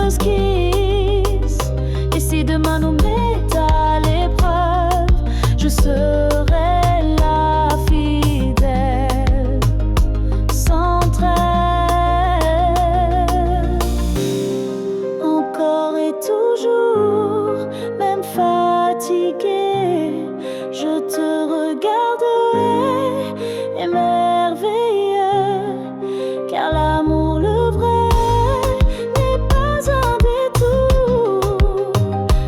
esquisse. Et si demain nous met à l'épreuve, je serai là fidèle, sans trêve. Encore et toujours, même fatigué, je te regarderai émerveilleux, car l'amour le vrai n'est pas un détour,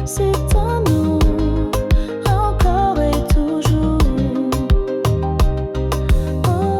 c'est un nous, encore et toujours. Oh,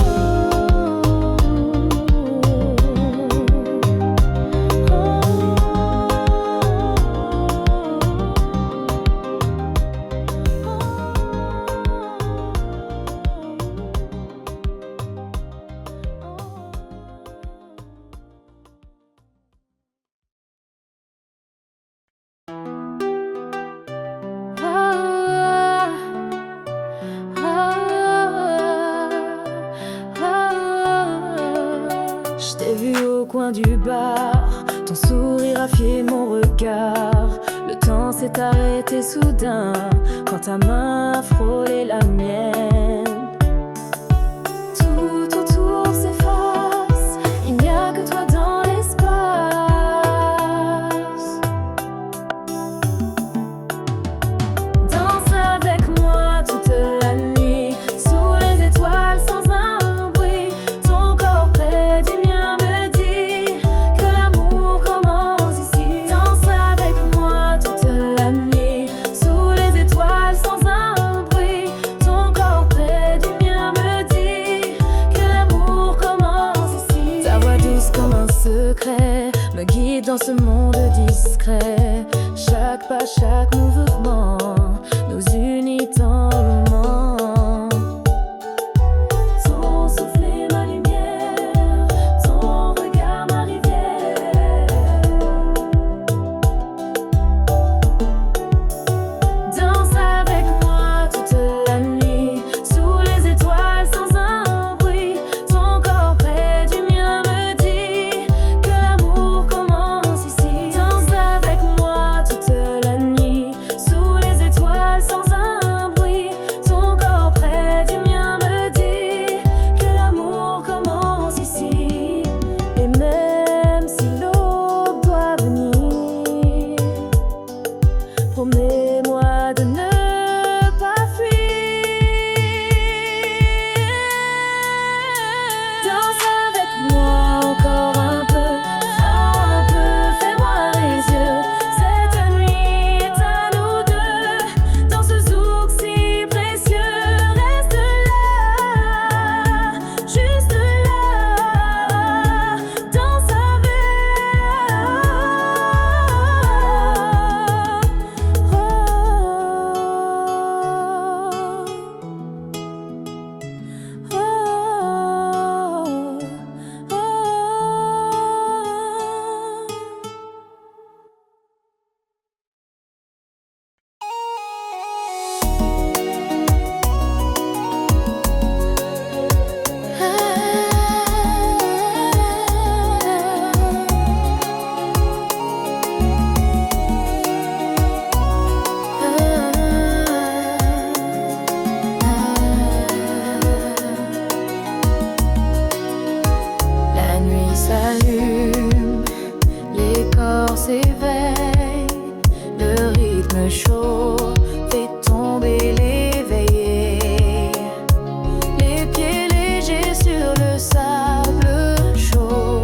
je t'ai vu au coin du bar, ton sourire a fié mon regard. Le temps s'est arrêté soudain quand ta main a frôlé la mienne. Tout autour s'efface, il n'y a que toi dans l'espace. Danse avec moi toute la nuit, sous les étoiles sans un bruit. Ton corps près du mien me dit que l'amour commence ici. Danse avec moi toute la nuit, sous les étoiles sans un bruit. Ton corps près du mien me dit que l'amour commence ici. Ta voix douce comme un secret me guide dans ce monde discret. Chaque pas, chaque mouvement nous unit tendrement. Ton souffle est ma lumière, ton regard ma rivière. Danse avec moi toute la nuit, sous les étoiles sans un bruit. Ton corps près du mien me dit que l'amour commence ici. Danse avec moi toute la nuit, sous les étoiles sans un bruit. Ton corps près du mien me dit que l'amour commence ici. Et même si l'aube doit venir, promets-moi de ne pas fuir. Danse avec moi encore un peu, fais-moi les yeux. Cette nuit est à nous deux, dans ce zouk si précieux. Reste là, juste là. Danse La nuit s'allume, les corps s'éveillent, le rythme chaud fait tomber l'éveillé. Les pieds légers sur le sable chaud,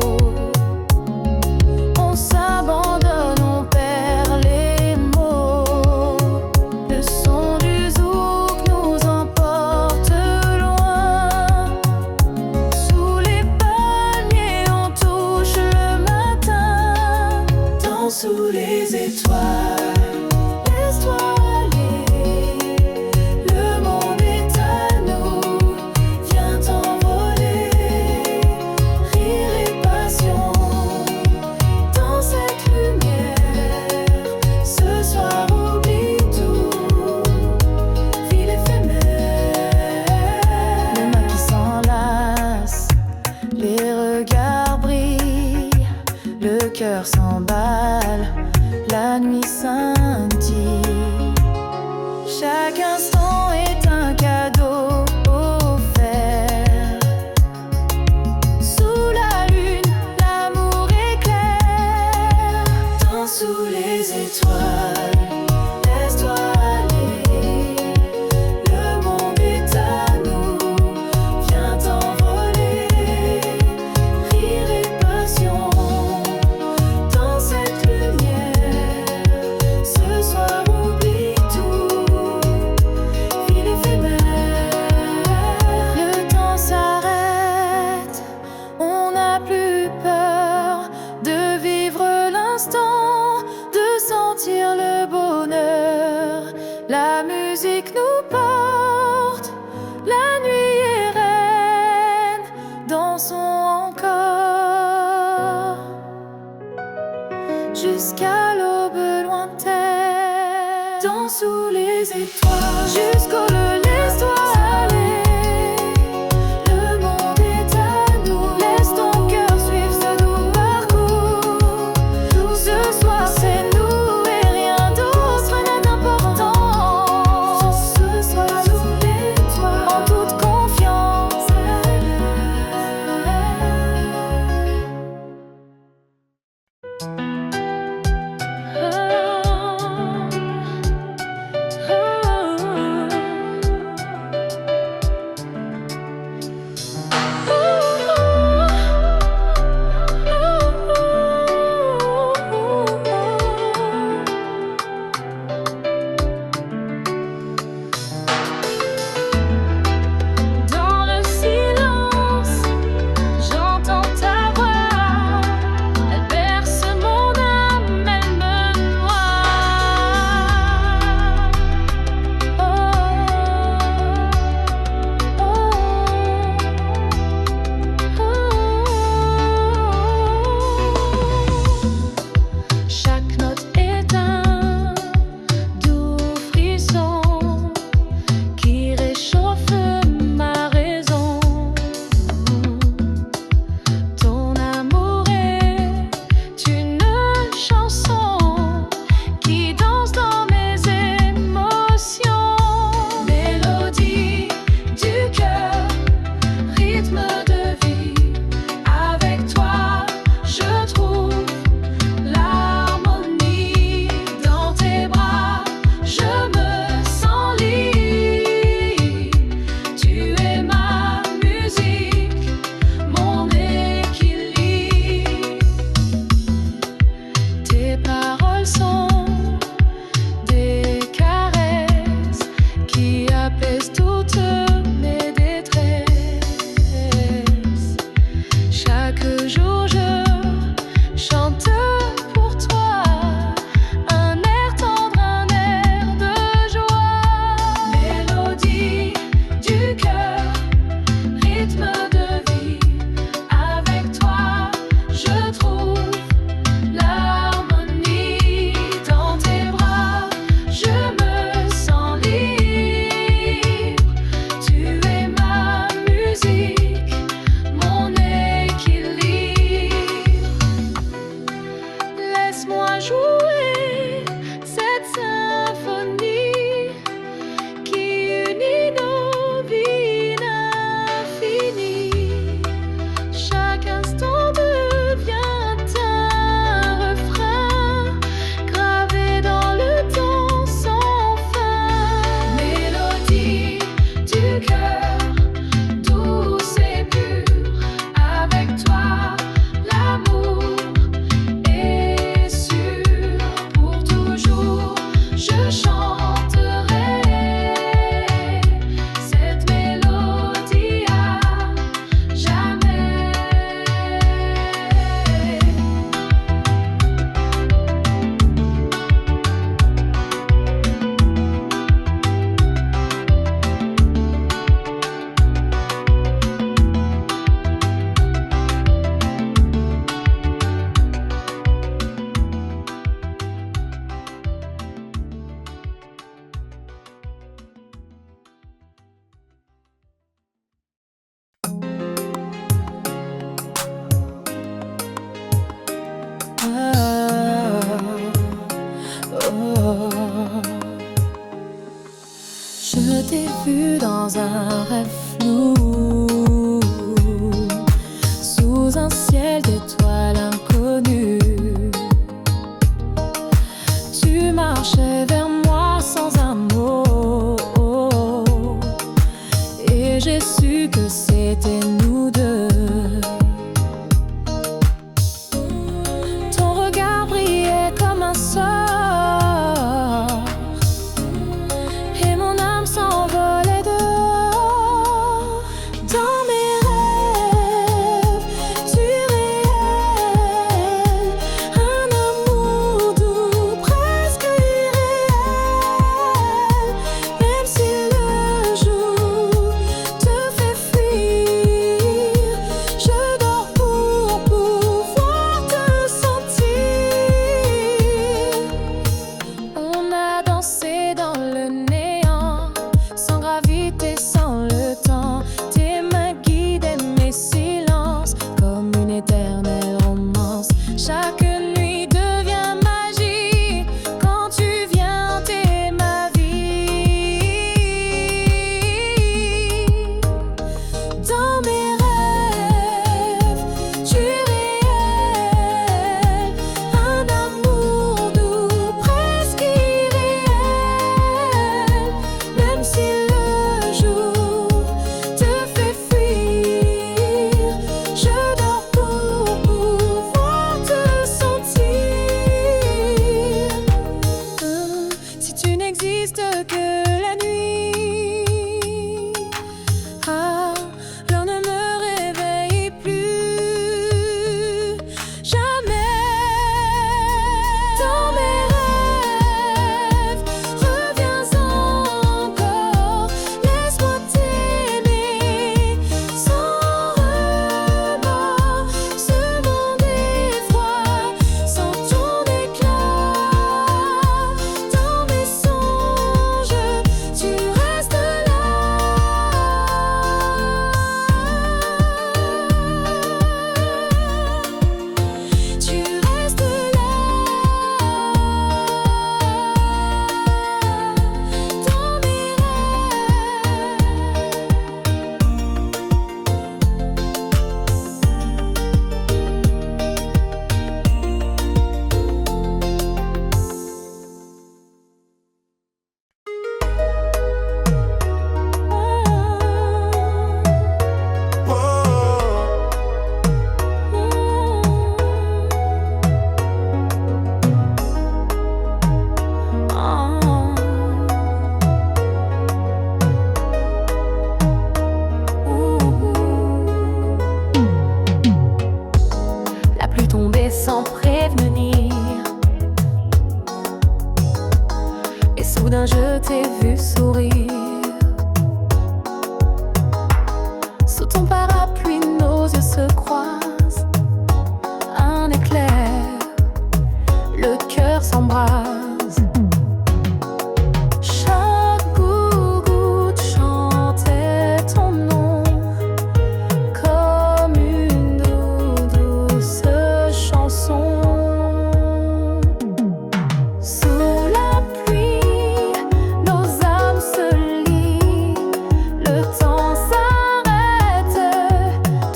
on s'abandonne, on perd les mots. Le son du zouk nous emporte loin. Sous les palmiers on touche le matin. Sous les étoiles, laisse-toi aller. Le monde est à nous, viens t'envoler. Rire et passion dans cette lumière. Ce soir oublie tout, ville éphémère. Les mains qui s'enlacent, les regards brillent, le cœur s'emballe, la nuit scintille. Chaque instant est un cadeau offert. Sous la lune, l'amour éclaire. Danse sous les étoiles, laisse-toi aller. Le monde est à nous, viens t'envoler. Rire et passion dans cette lumière. Ce soir oublie tout, ville éphémère. Le temps s'arrête, on n'a plus peur de vivre l'instant, de sentir le bonheur. La musique nous porte, la nuit est reine, dansons encore jusqu'à l'aube lointaine. Danse sous les étoiles, jusqu'au le laisse-toi aller. Le monde est à nous, laisse ton cœur suivre ce doux parcours. Ce soir c'est nous et rien d'autre n'a d'importance. Ce soir sous l'étoile, en toute confiance. Dans le silence, j'entends ta voix. Elle berce mon dans un rêve flou, sous un ciel d'étoiles inconnues. Tu marchais vers moi sans un mot, et j'ai su que c'était nous deux. Ton regard brillait comme un sort, et mon âme s'envolait dehors. Dans mes rêves, tu es réel, un amour doux, presque irréel. Même si le jour te fait fuir, je dors pour pouvoir te sentir. On a dansé dans le néant, sans gravité, sans le temps. Tes mains guidaient mes silences comme une éternelle romance. Chaque nuit devient magie quand tu viens hanter ma vie. Dans mes rêves, tu es réel, un amour doux, presque irréel. Même si le jour te fait fuir, je dors pour pouvoir te sentir. Si tu n'existes que la nuit, l'heure ne me réveille plus jamais. Dans mes rêves, reviens encore, laisse-moi t'aimer sans remords. Ce monde est froid sans ton éclat. Dans mes songes, tu restes là. Tu restes là. Dans mes La pluie tombait sans prévenir, et soudain je t'ai vu sourire. Sous ton parapluie, nos yeux se croisent. Un éclair, le cœur s'embrase. Chaque goutte chantait ton nom comme une douce chanson. Sous la pluie, nos âmes se lient. Le temps s'arrête,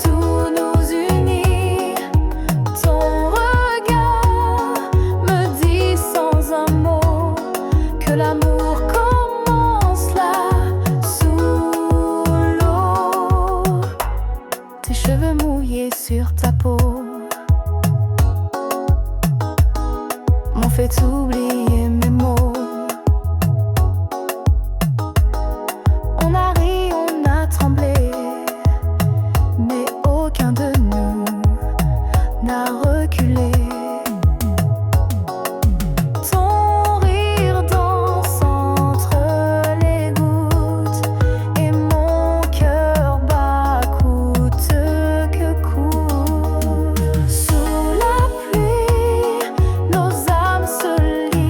tout nous unit. Ton regard me dit sans un mot que l'amour commence là, sous l'eau. Tes cheveux mouillés sur ta peau m'ont fait oublier mes mots. On a ri, on a tremblé, mais aucun de nous n'a reculé. Ton rire danse entre les gouttes, et mon cœur bat coûte que coûte. Sous la pluie, nos âmes se lient.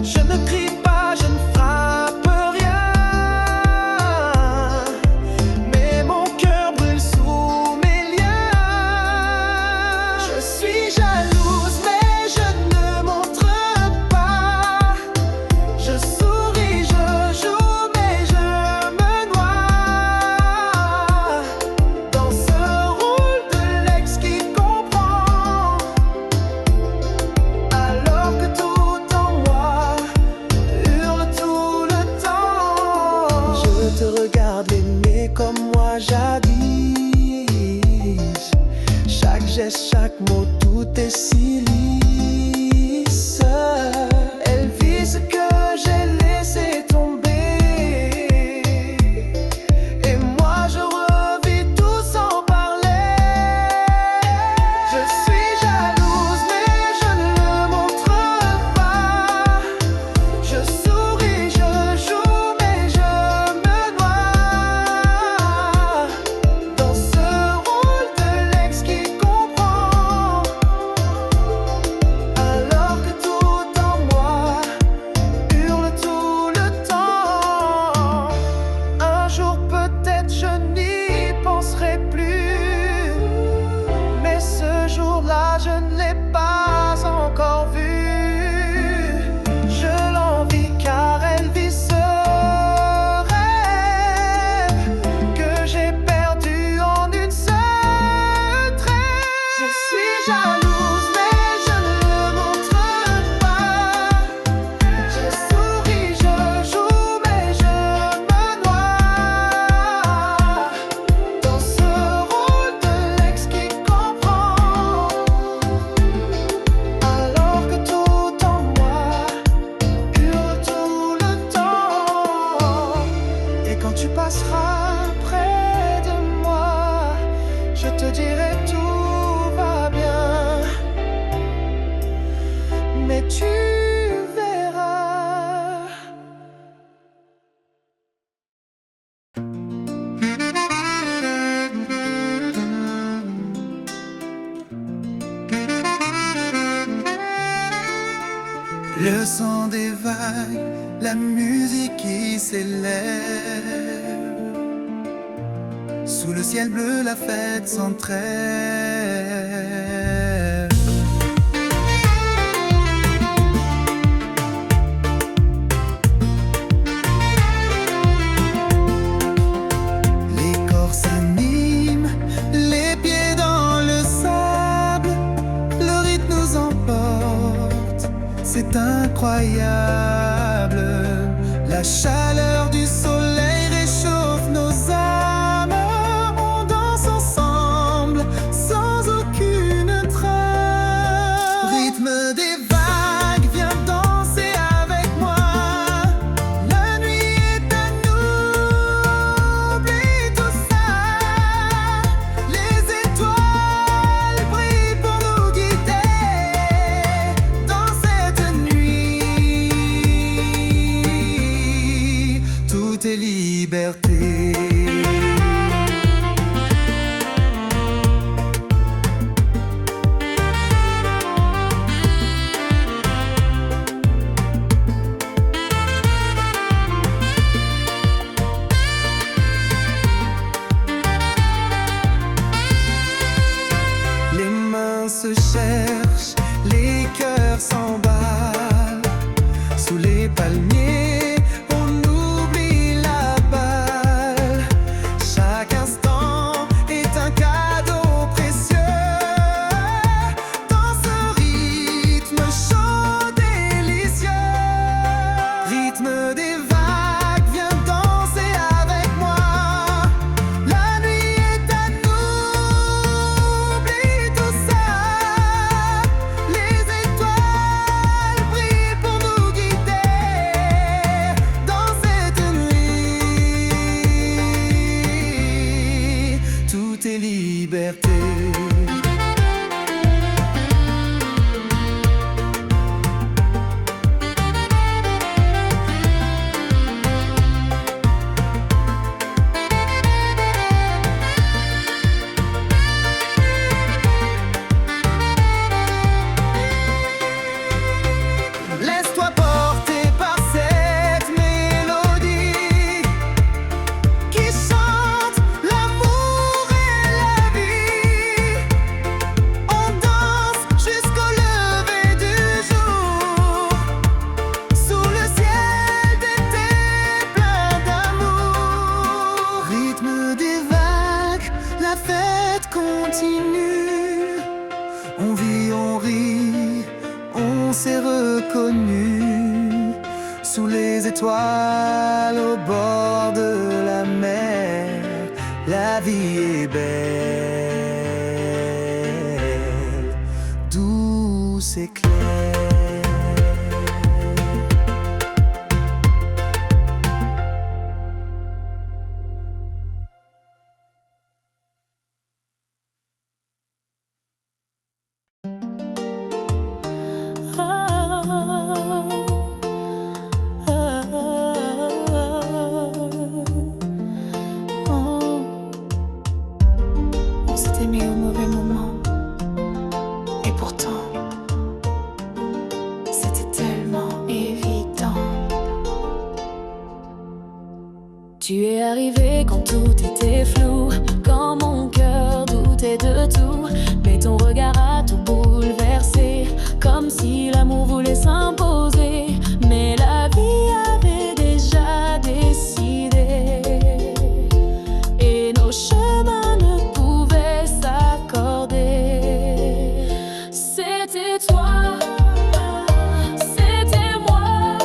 Je ne crie pas, je ne frappe rien, mais mon cœur brûle sous mes liens. Je suis jalouse, mais je ne montre pas. Je souris, je joue, mais je me noie dans ce rôle de l'ex qui comprend, alors que tout en moi hurle tout le temps. Je te regarde l'aimer comme moi j'avise. Chaque geste, chaque mot, tout est si lisse. Elle vit ce que j'ai laissé tomber, et moi je revis tout sans parler. Je suis jalouse, mais je ne le montre pas. Je souris, je joue, mais je me noie dans ce rôle de l'ex qui comprend, alors que tout en moi hurle tout le temps. Un jour peut-être je n'y penserai plus, mais ce jour-là je ne l'ai pas encore vue. Je l'envie car elle vit ce rêve que j'ai perdu en une seule trêve. Je suis jalouse, mais je ne le montre pas. Je souris, je joue, mais je me noie dans ce rôle de l'ex qui comprend, alors que tout en moi hurle tout le temps. Et quand tu passeras près de moi, je te dirai tout va bien, mais tu verras. Le son des vagues, la musique qui s'élève. Sous le ciel bleu, la fête s'entrève. Les corps s'animent, les pieds dans le sable. Le rythme nous emporte, c'est incroyable. La chaleur du soleil réchauffe nos âmes. On danse ensemble sans aucune trêve. Rythme des vagues, viens danser avec moi. La nuit est à nous, oublie tout ça. Les étoiles brillent pour nous guider dans cette nuit. Tout est liberté. Les mains se cherchent, les cœurs s'emballent. Sous les palmiers, on oublie la balle. Chaque instant est un cadeau précieux. Dans ce rythme chaud, délicieux. Rythme des vagues, viens danser avec moi. La nuit est à nous, oublie tout ça. Les étoiles brillent pour nous guider sous les étoiles, au bord de la mer, la vie est belle, douce et claire. On s'est aimé au mauvais moment, et pourtant c'était tellement évident. Tu es arrivé quand tout était flou, quand mon cœur doutait de tout, mais ton regard a tout bouleversé, comme si l'amour voulait s'imposer. Mais la vie avait déjà décidé, et nos chemins ne pouvaient s'accorder. C'était toi, c'était moi,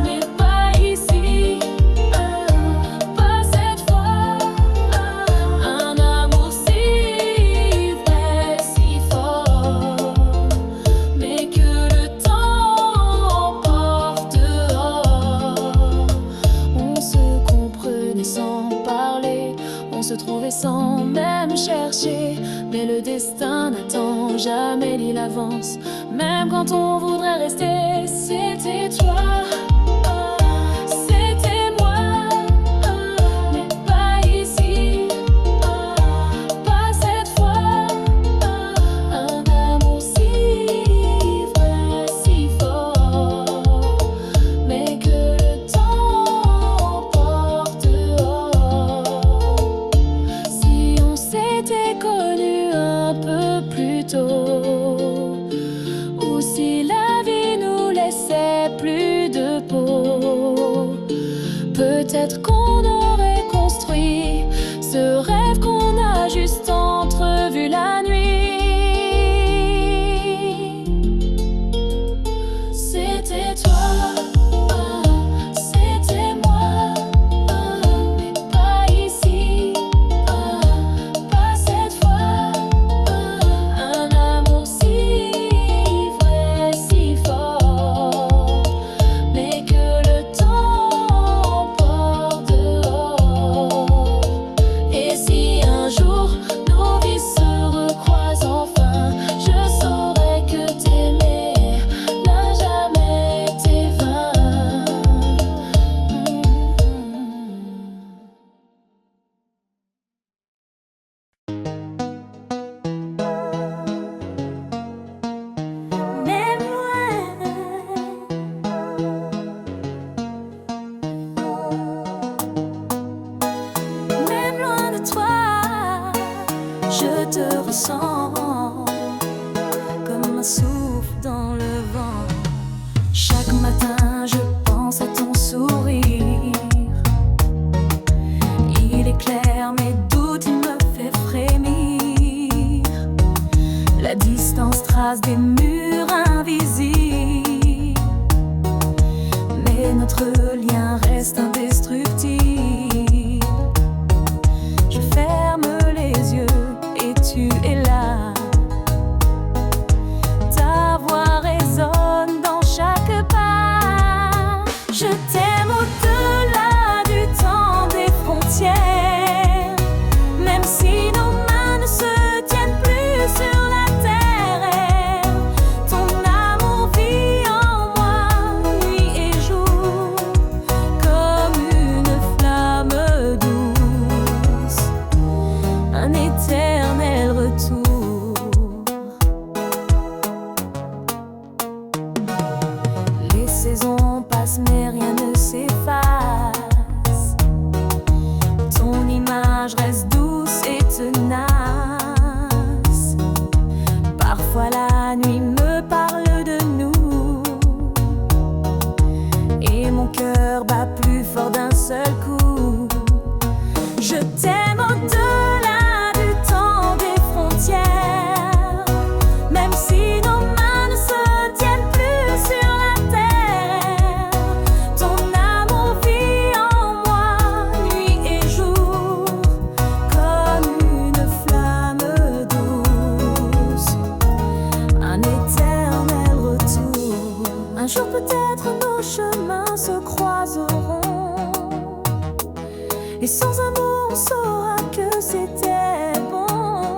mais pas ici, pas cette fois. Un amour si vrai, si fort, mais que le temps emporte dehors. On se comprenait sans parler, on se trouvait sans même chercher, mais le destin n'attend jamais ni l'avance, même quand on voudrait rester. C'était toi, c'était moi, mais pas ici, pas cette fois. Un amour si vrai, si fort, mais que le temps emporte dehors. Si on s'était connus un peu plus tôt, ou si la vie nous laissait plus de peau, peut-être qu'on aurait construit ce rêve qu'on a juste entrevu la nuit. C'était toi, c'était moi, mais pas ici, pas cette fois. Un amour si vrai, si fort, mais que le temps emporte dehors. Et si un jour nos vies se recroisent enfin, je saurais que t'aimer n'a jamais été vain. Même loin de toi, je te ressens comme un souffle dans le vent. Chaque matin, je pense à ton sourire. Il éclaire mes doutes, il me fait frémir. La distance trace des murs invisibles, mais notre lien reste indestructible. Je ferme les yeux et tu es là. Ta voix résonne dans chaque pas. Je t'aime au-delà du temps des frontières, même si nos mains ne se tiennent plus sur la terre. Ton amour vit en moi, nuit et jour, comme une flamme douce, un éternel retour. Les saisons passent mais rien ne s'efface. Ton image reste douce et tenace. Parfois la nuit me parle de nous, et mon cœur bat plus fort d'un seul coup. Je t'aime au-delà du temps des frontières, même si nos mains ne se tiennent plus sur la terre. se croiseront. Et sans un mot, on saura que c'était bon.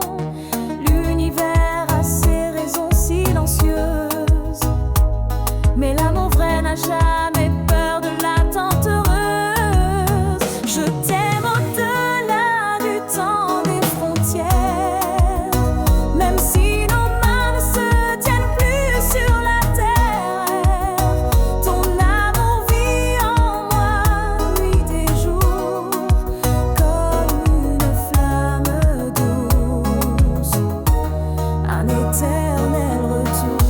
L'univers a ses raisons silencieuses, mais l'amour vrai n'a jamais peur de l'attente heureuse. Je t'aime au-delà du temps des frontières, même si nos mains ne se tiennent plus sur la terre. Ton amour vit en moi, nuit et jour, comme une flamme douce, un éternel retour.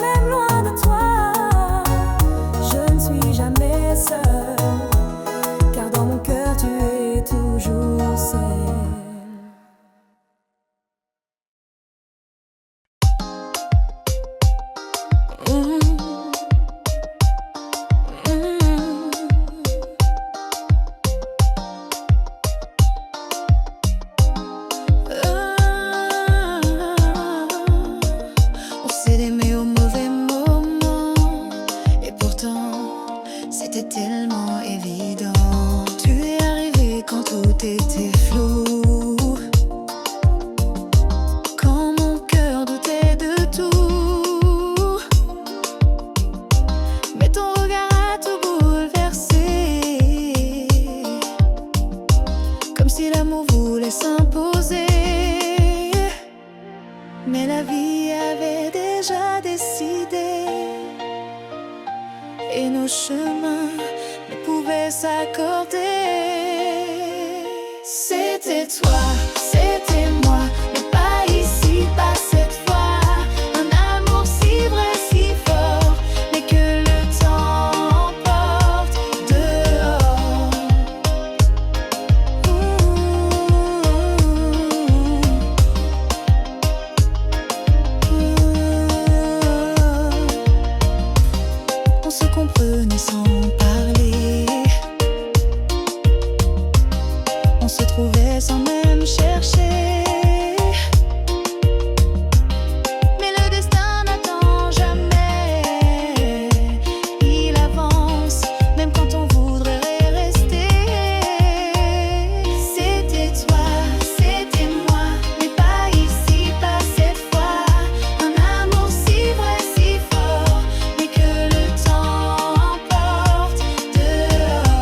Même loin de toi, je ne suis jamais seule, car dans mon cœur tu es toujours seule. On s'est aimé au mauvais moment, et pourtant c'était tellement évident. Tu es arrivé quand tout était flou, quand mon cœur doutait de tout. Mais ton regard a tout bouleversé, comme si l'amour voulait s'imposer. Mais la vie avait déjà décidé, et nos chemins ne pouvaient s'accorder. C'était toi, c'était moi, mais pas ici, pas cette fois. Un amour si vrai, si fort, mais que le temps emporte dehors. On se comprenait sans parler, on se trouvait sans même chercher. Mais le destin n'attend jamais, il avance même quand on voudrait rester. C'était toi, c'était moi, mais pas ici, pas cette fois. Un amour si vrai, si fort, mais que le temps emporte dehors.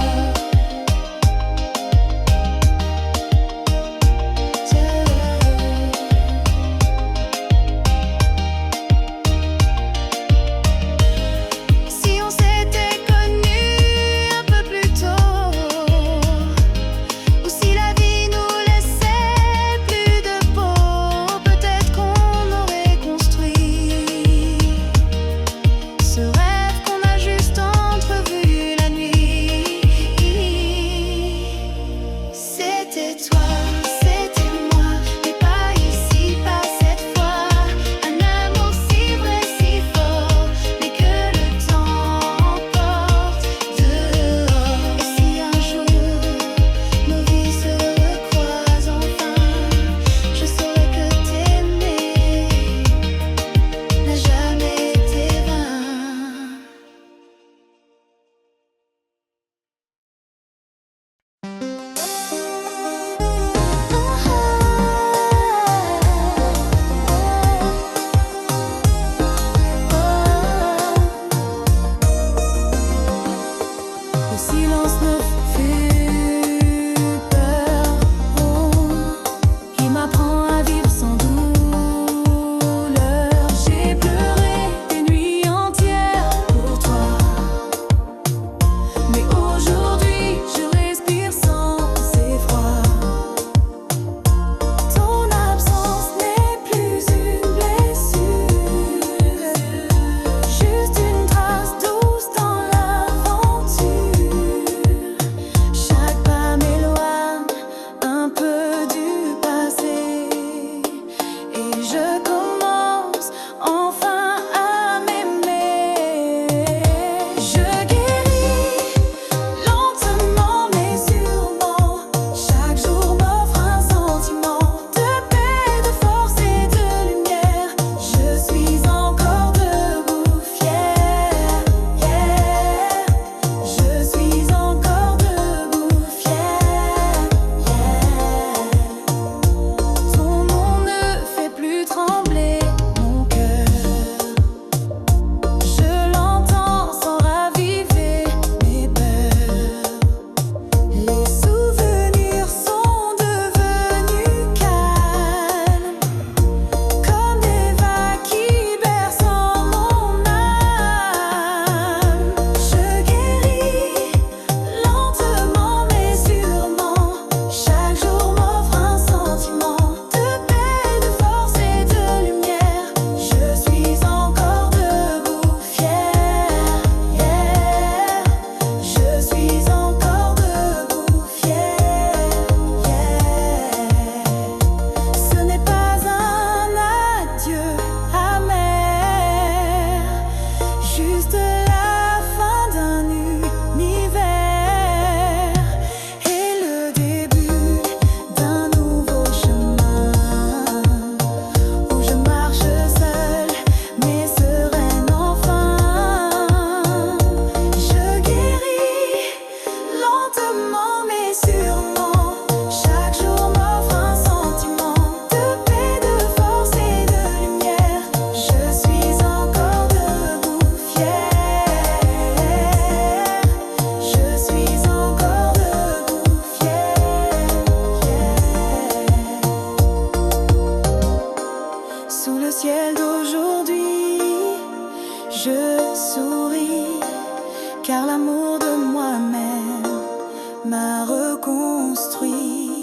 construit.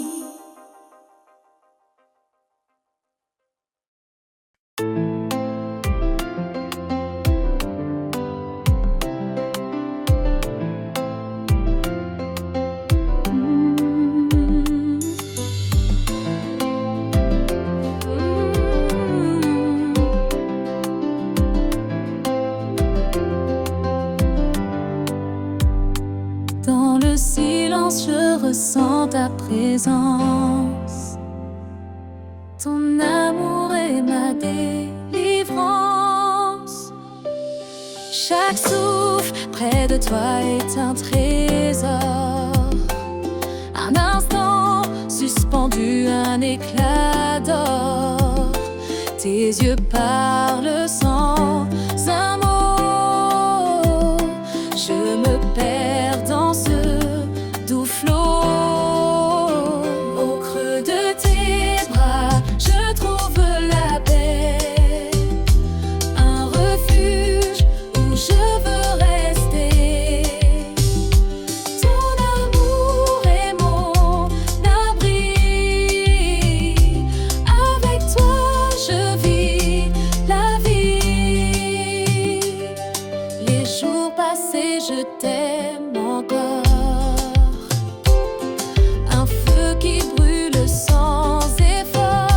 Dans le silence, je ressens ta présence. Ton amour est ma délivrance. Chaque souffle près de toi est un trésor. Un instant suspendu, un éclat d'or. Tes yeux parlent sans un mot. Je me perds dans ce doux flot. Au creux de tes bras, je trouve la paix. Un refuge où je veux rester. Ton amour est mon abri. Avec toi, je vis la vie. Les jours passés, je t'aime encore. Un feu qui brûle sans effort.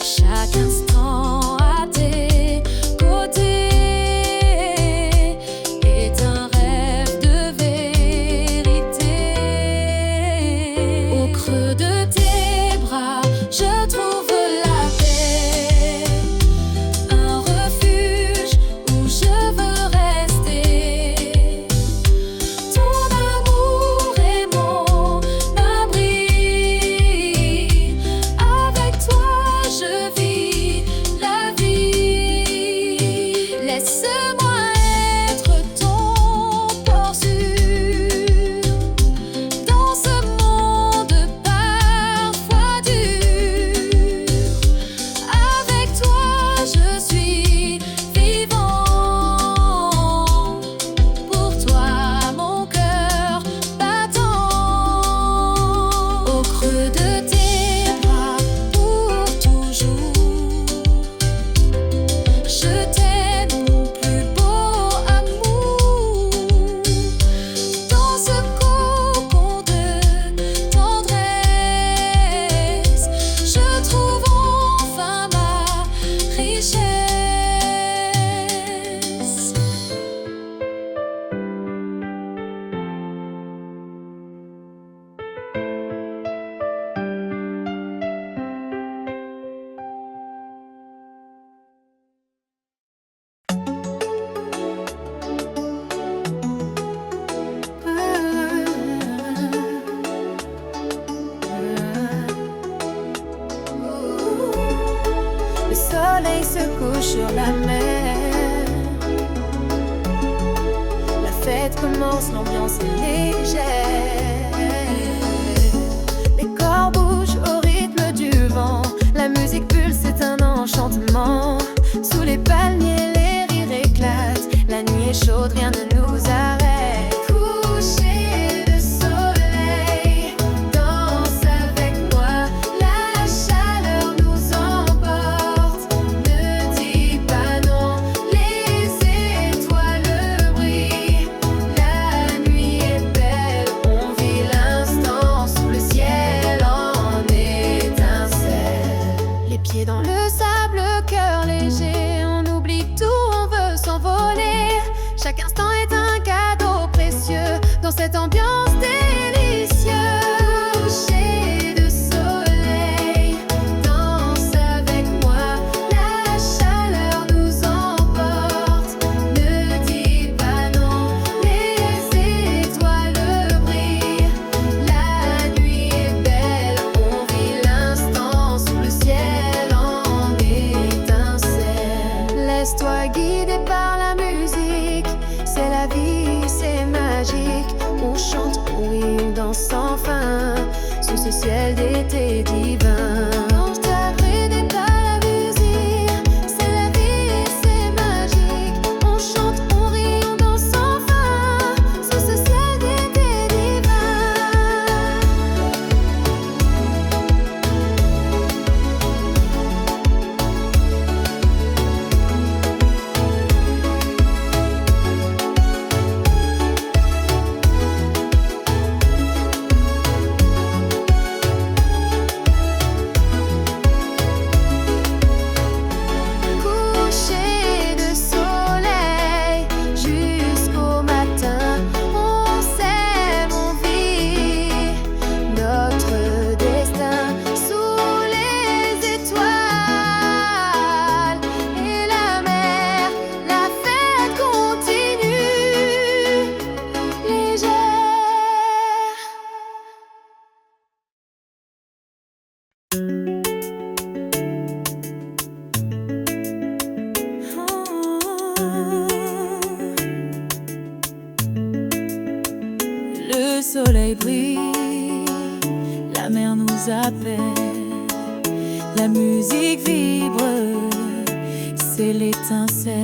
Chaque instant à tes côtés est un rêve de vérité. Au creux de tes bras, je trouve la paix. Un refuge où je veux rester. Ton amour est mon abri. Avec toi, je vis la vie. Laisse-moi être ton port sûr. Dans ce monde parfois dur. Avec toi, je suis vivant. Pour toi, mon cœur battant. Au creux de tes bras, pour toujours. Je t'aime, mon plus beau amour. Dans ce cocon de tendresse, je trouve enfin ma richesse. Le soleil se couche sur la mer. La fête commence, l'ambiance est légère. Les corps bougent au rythme du vent. La musique pulse, c'est un enchantement. Sous les palmiers, les rires éclatent. La nuit est chaude, rien ne nous arrête. Coucher de soleil, danse avec moi. La chaleur nous emporte. Ne dis pas non, les étoiles brillent. La nuit est belle, on vit l'instant sous le ciel en étincelle. Les pieds dans le sable, le cœur léger. On oublie tout, on veut s'envoler. Chaque instant est un cadeau précieux dans cette ambiance délicieuse. Coucher de soleil, danse avec moi. La chaleur nous emporte. Ne dis pas non, les étoiles brillent. La nuit est belle, on vit l'instant sous le ciel en étincelle. Laisse-toi guider par la musique. C'est la vie, c'est magique. On chante, on rit, on danse sans fin sous ce ciel d'été divin. Laisse-toi guider par la musique. C'est la vie, c'est magique. On chante, on rit, on danse sans fin sous ce ciel d'été divin. Le soleil brille, la mer nous appelle, la musique vibre, c'est l'étincelle.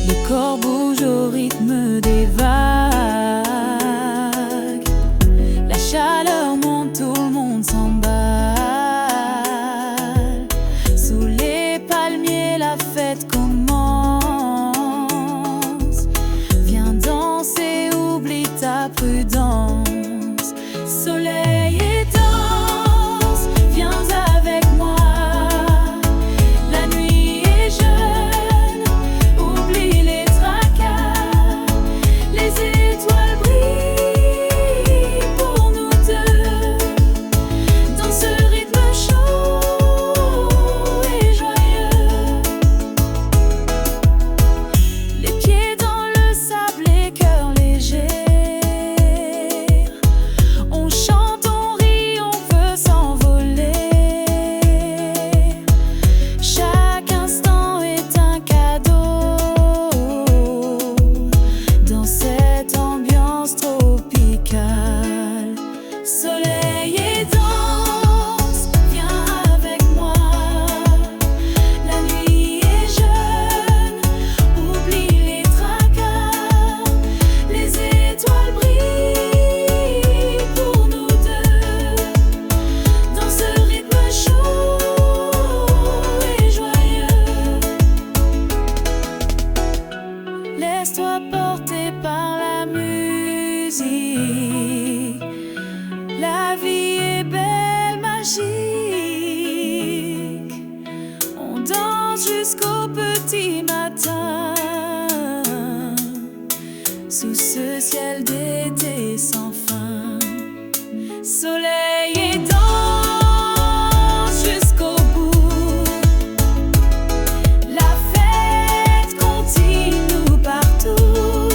Le corps bouge au rythme des vagues, la chaleur monte, tout le monde s'emballe. Sous les palmiers, la fête commence. Viens danser, oublie ta prudence. Soleil et danse, viens avec moi. La nuit est jeune, oublie les tracas. Les étoiles brillent pour nous deux. Dans ce rythme chaud et joyeux, les pieds dans le sable, les cœurs légers. On chante, on rit, on veut s'envoler. Chaque instant est un cadeau dans cette ambiance tropicale. Soleil et danse, viens avec moi. La nuit est jeune, oublie les tracas. Les étoiles brillent pour nous deux. Dans ce rythme chaud et joyeux, laisse-toi porter par la musique. La vie est belle, magique. On danse jusqu'au petit matin, sous ce ciel d'été sans fin. Soleil et danse jusqu'au bout. La fête continue partout.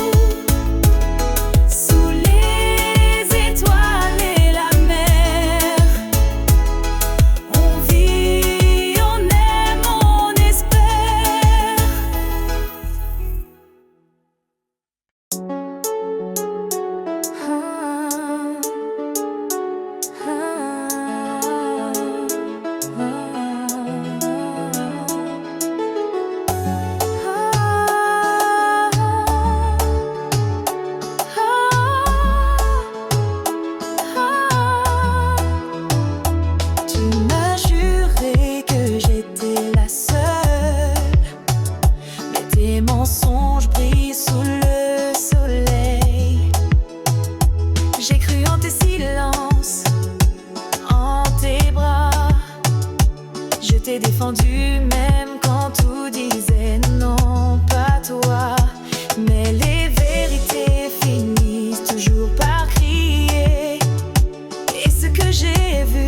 Sous les étoiles et la mer, on vit, on aime, on espère. Tu m'as juré que j'étais la seule, mais tes mensonges brillent sous le soleil. J'ai cru en tes silences, en tes bras. Je t'ai défendu même quand tout disait non, pas toi. Mais les vérités finissent toujours par crier. Et ce que j'ai vu,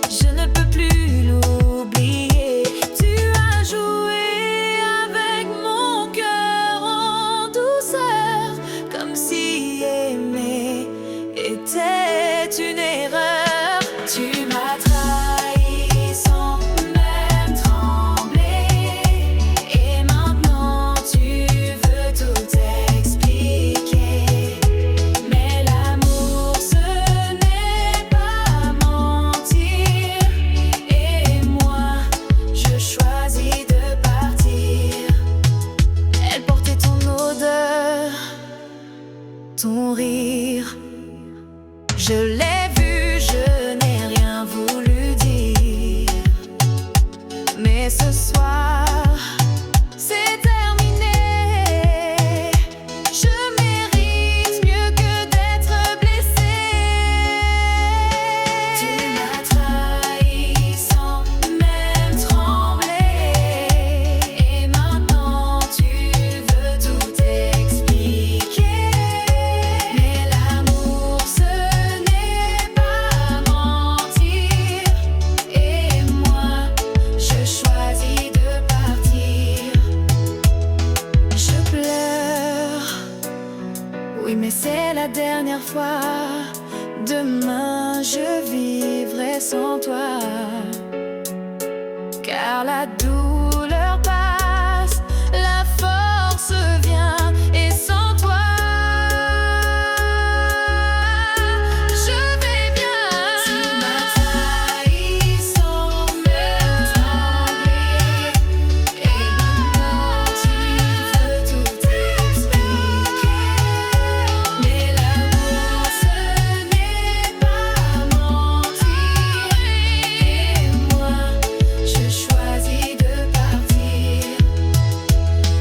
je ne peux plus l'oublier. Tu as joué avec mon cœur en douceur, comme si aimer était une erreur. Tu m'as trahi sans même trembler. Et maintenant tu veux tout expliquer. Mais l'amour, ce n'est pas mentir. Et moi, je choisis de partir. Elle portait ton odeur, ton rire. Je l'ai vu, je n'ai rien voulu dire. Mais ce soir, c'est terminé. Je mérite mieux que d'être blessée. Tu m'as trahi sans même trembler. Et maintenant tu veux tout expliquer. Mais l'amour, ce n'est pas mentir. Et moi, je choisis de partir. Je pleure, oui, mais c'est la dernière fois. Demain je vivrai sans toi, car la douleur passe, la force vient, et sans toi je vais bien. Tu m'as trahi sans me trembler, et maintenant tu veux tout expliquer. Mais l'amour ce n'est pas mentir, et moi je choisis de partir.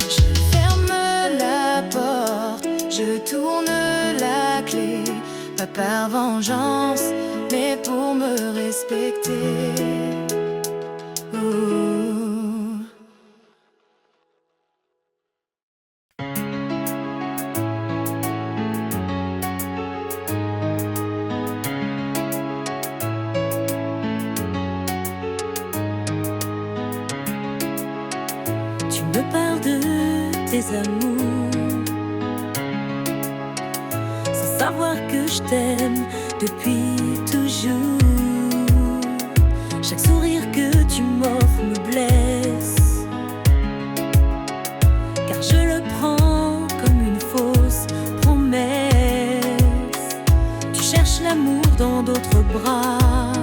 Je ferme la porte, je tourne la clé, pas par vengeance, mais pour me respecter. Ouh. Tu me parles de tes amours, sans savoir que je t'aime depuis toujours. Chaque sourire que tu m'offres me blesse, car je le prends comme une fausse promesse. Tu cherches l'amour dans d'autres bras,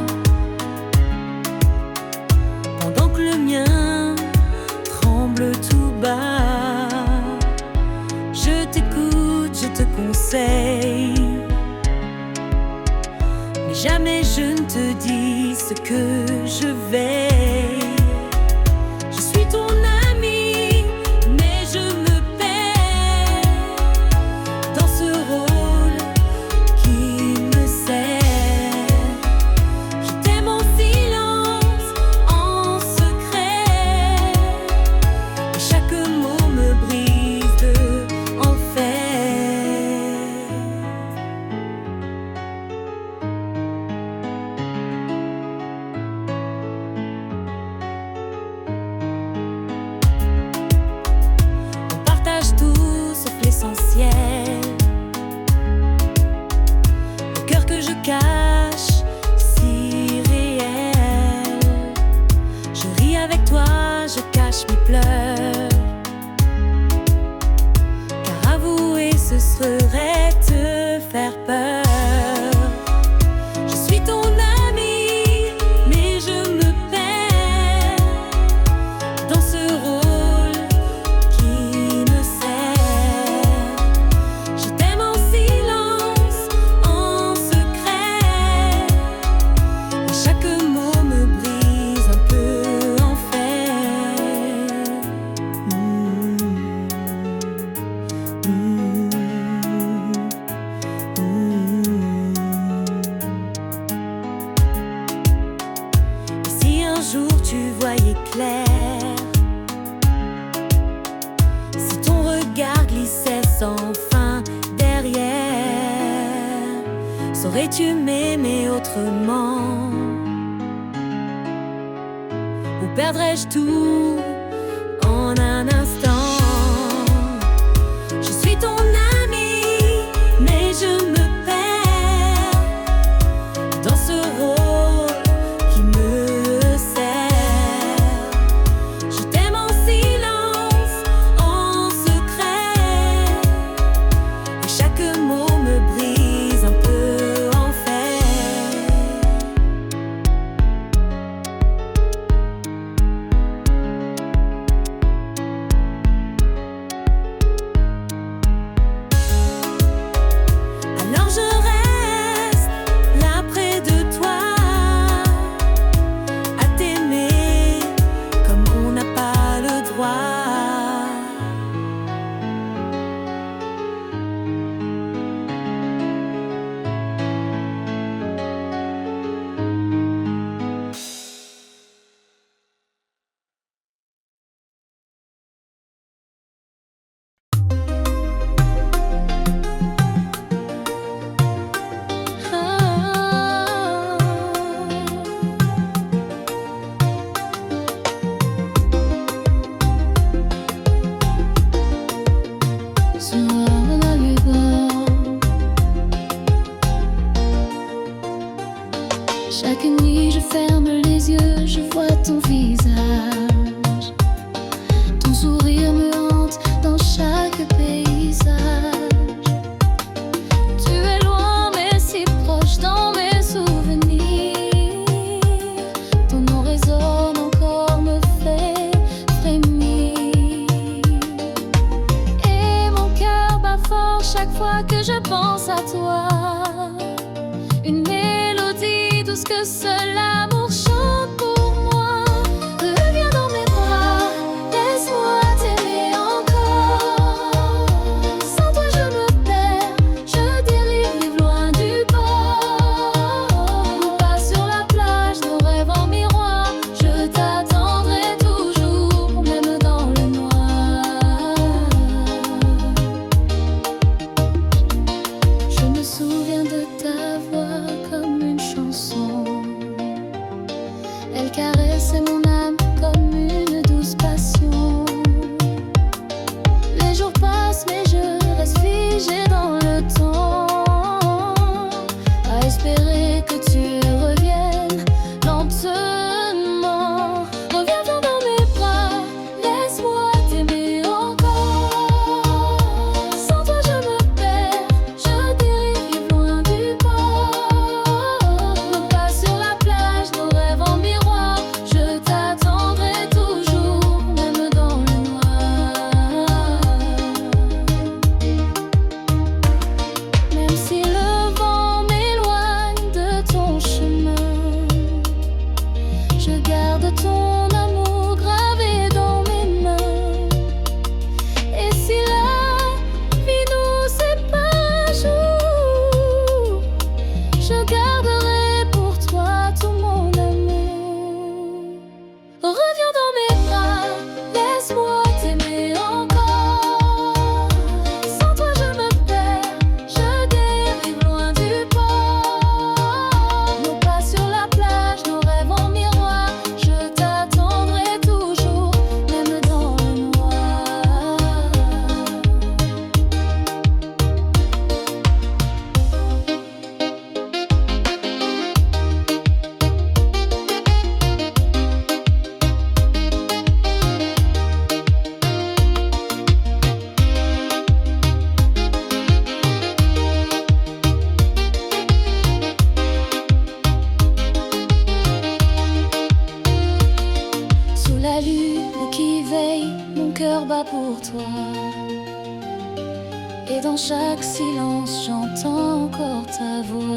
pendant que le mien tremble tout bas. Je t'écoute, je te conseille, mais jamais je ne te dis ce que je vais. Je suis ton ami, mais je me perds dans ce rôle qui me sert. Je t'aime en silence, en secret, et chaque mot me brise de enfer. On partage tout sauf l'essentiel, le cœur que je cache, si réel. Je ris avec toi, je cache mes pleurs, car avouer ce serait te faire peur. Je suis ton ami, mais je me perds dans ce rôle qui me sert. Je t'aime en silence, en secret, et chaque mot me brise un peu en fer. Et si un jour tu voyais clair, si ton regard glissait sans fin derrière, saurais-tu m'aimer autrement? Ou perdrais-je tout en un instant? Je suis ton ami, mais je me perds dans ce rôle qui me sert. Je t'aime en silence, en secret, et chaque mot me brise un peu en fer. Chaque nuit je ferme les yeux, je vois ton visage. Ton sourire me hante dans chaque paysage. Tu es loin mais si proche dans mes souvenirs. Ton nom résonne encore, me fait frémir. Et mon cœur bat fort chaque fois que je pense à toi. Une mélodie douce que seul l'amour chante pour moi. Reviens dans mes bras, laisse-moi t'aimer encore. Sans toi je me perds, je dérive loin du port. Nous pas sur la plage, nos rêves en miroir. Je t'attendrai toujours, même dans le noir. Je me souviens de ta voix comme une chanson. Elle caressait mon âme comme une douce passion. Les jours passent mais je reste figée dans le temps, à espérer que tu reviennes lentement. Reviens viens dans mes bras, laisse-moi t'aimer encore. Sans toi je me perds, je dérive loin du port. Nos pas sur la plage, nos rêves en miroir. Je t'attendrai toujours, même dans le noir. Même si le vent m'éloigne de ton chemin, je garde ton amour gravé dans mes mains. Et si la vie nous sépare un jour, je garderai pour toi tout mon amour. Reviens dans mes bras, laisse-moi t'aimer encore. Sans toi je me perds, je dérive loin du port. Nos pas sur la plage, nos rêves en miroir. Je t'attendrai toujours, même dans le noir. Sous la lune qui veille, mon cœur bat pour toi. Et dans chaque silence, j'entends encore ta voix.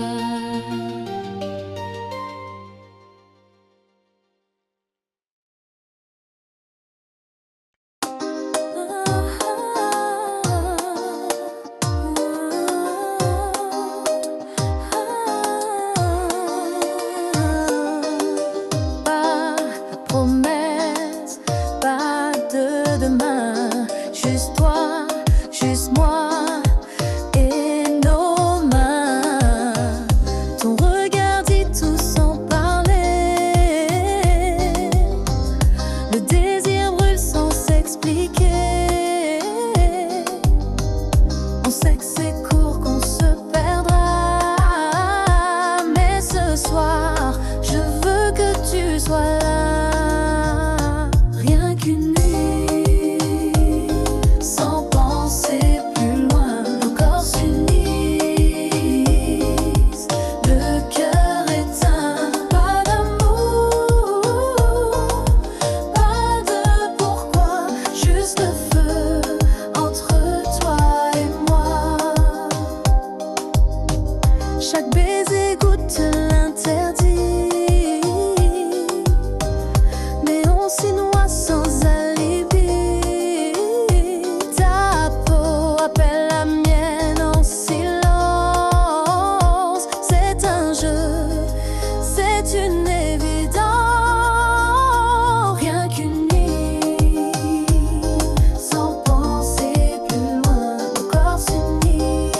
Pas de promesse, pas de demain. Juste toi, juste moi et nos mains. Ton regard dit tout sans parler. Le désir brûle sans s'expliquer. On sait que c'est court, qu'on se perdra. Mais ce soir, je veux que tu sois là. Rien qu'une nuit, sans penser plus loin, nos corps s'unissent, le cœur éteint. Pas d'amour, pas de pourquoi, juste feu entre toi et moi. Chaque baiser goûte l'interdit, mais on s'y noie sans alibi. Ta peau appelle la mienne en silence. C'est un jeu, c'est une évidence. Rien qu'une nuit, sans penser plus loin, nos corps s'unissent,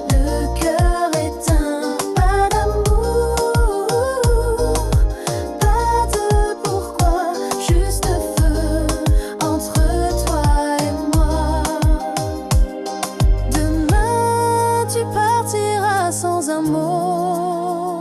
le cœur éteint. Pas d'amour, pas de pourquoi, juste feu entre toi et moi. Demain tu partiras sans un mot.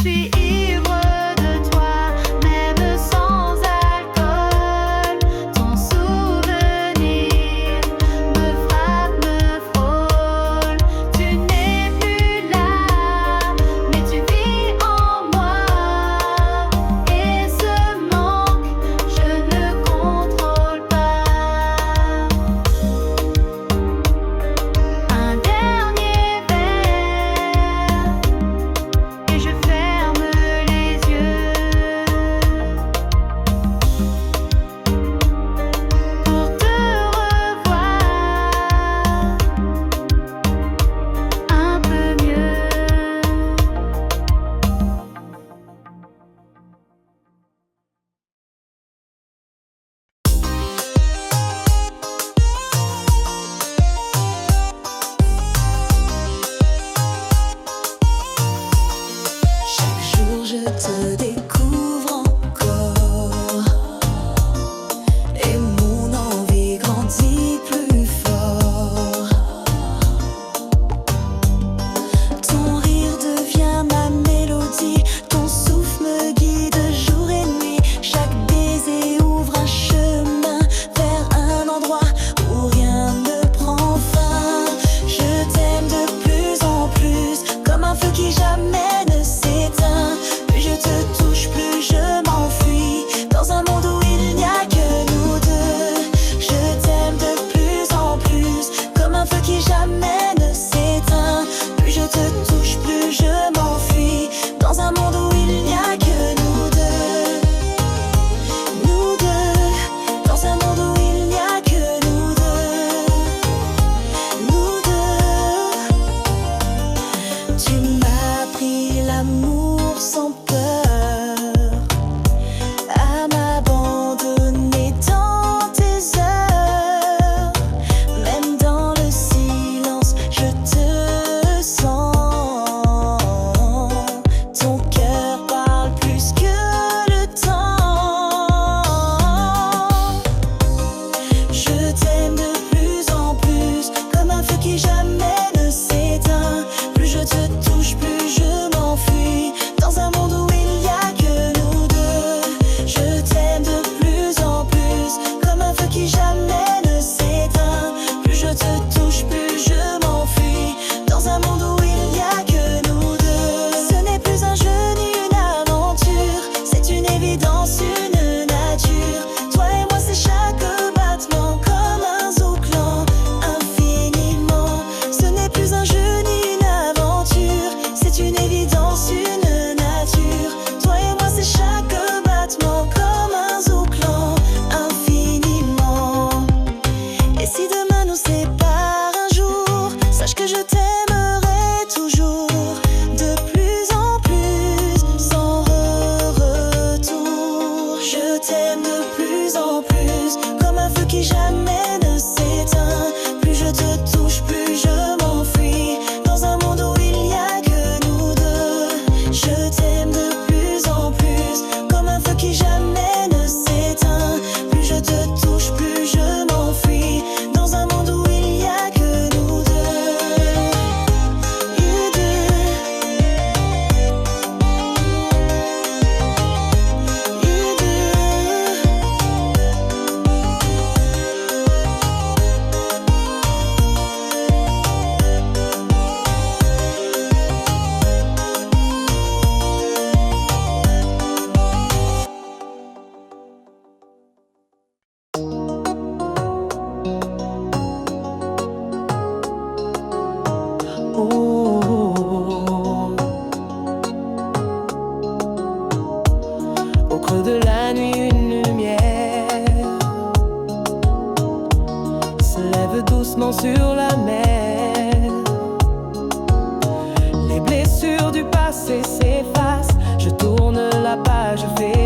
suis ivre de toi, même sans alcool. Ton souvenir me frappe, me frôle. Tu n'es plus là, mais tu vis en moi. Et ce manque, je ne contrôle pas. Un dernier verre et je ferme les yeux pour te revoir un peu mieux. Chaque jour je te découvre encore et mon envie grandit plus fort. Ton rire devient ma mélodie, ton souffle me guide jour et nuit. Chaque baiser ouvre un chemin vers un endroit où rien ne prend fin. Je t'aime de plus en plus, comme un feu qui jamais ne s'éteint. Plus je te touche, plus je m'enfuis dans un monde où il n'y a que nous deux. Je t'aime de plus en plus, comme un feu qui jamais ne s'éteint. Plus je te touche, plus je m'enfuis dans un monde où il n'y a que nous deux. Nous deux, dans un monde où il n'y a que nous deux. Nous deux. Tu m'as appris l'amour sans peur, à m'abandonner dans tes heures. Même dans le silence, je te sens. Ton cœur parle plus que le temps. Je t'aime de plus en plus, comme un feu qui jamais ne s'éteint. Plus je te touche, plus je m'enfuis dans un monde où il n'y a que nous deux. Je t'aime de plus en plus, comme un feu qui jamais ne s'éteint. Plus je te touche, plus je m'enfuis dans un monde où il n'y a que nous deux. Ce n'est plus un jeu ni une aventure, c'est une évidence, une nature. Toi et moi c'est chaque battement comme un zouklan infiniment. Ce n'est plus un jeu ni une aventure, c'est une évidence, une nature. Toi et moi c'est chaque battement comme un zouklan infiniment. Et si demain nous sépare un jour, sache que je t'aimerai toujours de plus en plus, sans retour. Je t'aime de plus en plus, comme un feu qui jamais ne s'éteint. Plus je te touche, plus je m'enfuis dans un monde où il n'y a que nous deux. Je t'aime de plus en plus, comme un feu qui jamais ne s'éteint. Plus je te touche, plus je m'enfuis dans un monde où il n'y a que nous deux. You do. You do. Oh. Au creux de la nuit, une lumière se lève doucement sur la mer. Les blessures du passé s'effacent. Je tourne la page, fais